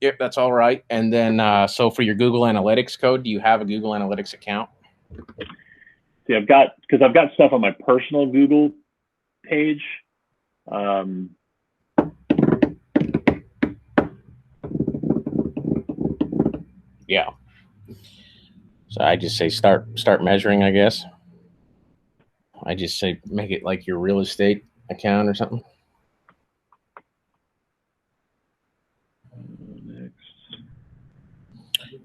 Yep, that's all right. And then, so for your Google Analytics code, do you have a Google Analytics account? See, I've got stuff on my personal Google page. Yeah. So I just say start measuring, I guess. I just say make it like your real estate account or something. Next.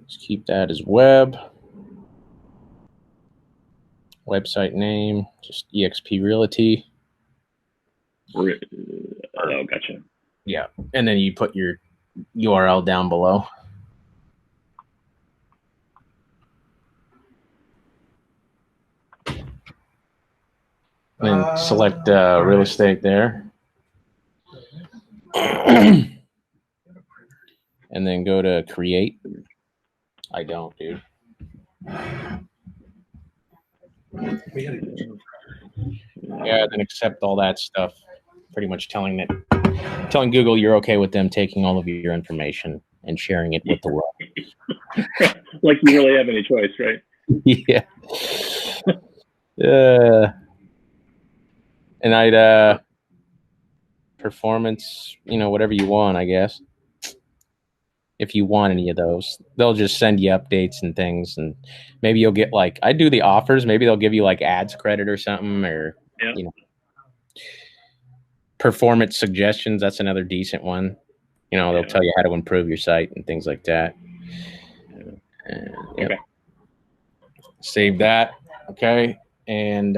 Let's keep that as web. Website name, just eXp Realty. Oh, gotcha. Yeah. And then you put your URL down below. And select real estate there. And then go to create. I don't, dude. Yeah, then accept all that stuff. Pretty much telling Google you're okay with them taking all of your information and sharing it with the world. Like you really have any choice, right? Yeah. And I'd performance, whatever you want, I guess. If you want any of those, they'll just send you updates and things, and maybe you'll get I do the offers. Maybe they'll give you ads credit or something, or performance suggestions. That's another decent one. They'll tell you how to improve your site and things like that. Yep. Okay. Save that. Okay. And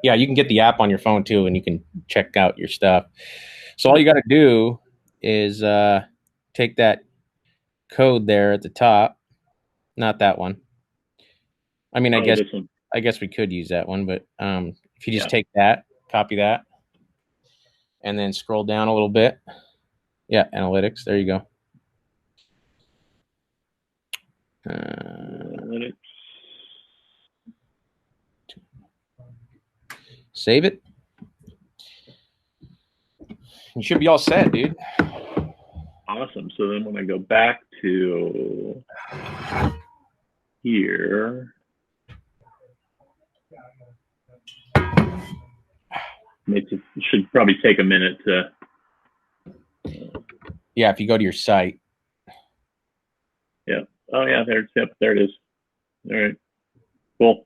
you can get the app on your phone too, and you can check out your stuff. So all you got to do is take that code there at the top, not that one. I mean, I guess we could use that one, but if you just take that, copy that, and then scroll down a little bit. Yeah, analytics. There you go. Analytics. Save it. You should be all set, dude. Awesome. So then when I go back to here, it should probably take a minute to. Yeah, if you go to your site. Yeah. Oh yeah, there it is. All right. Cool.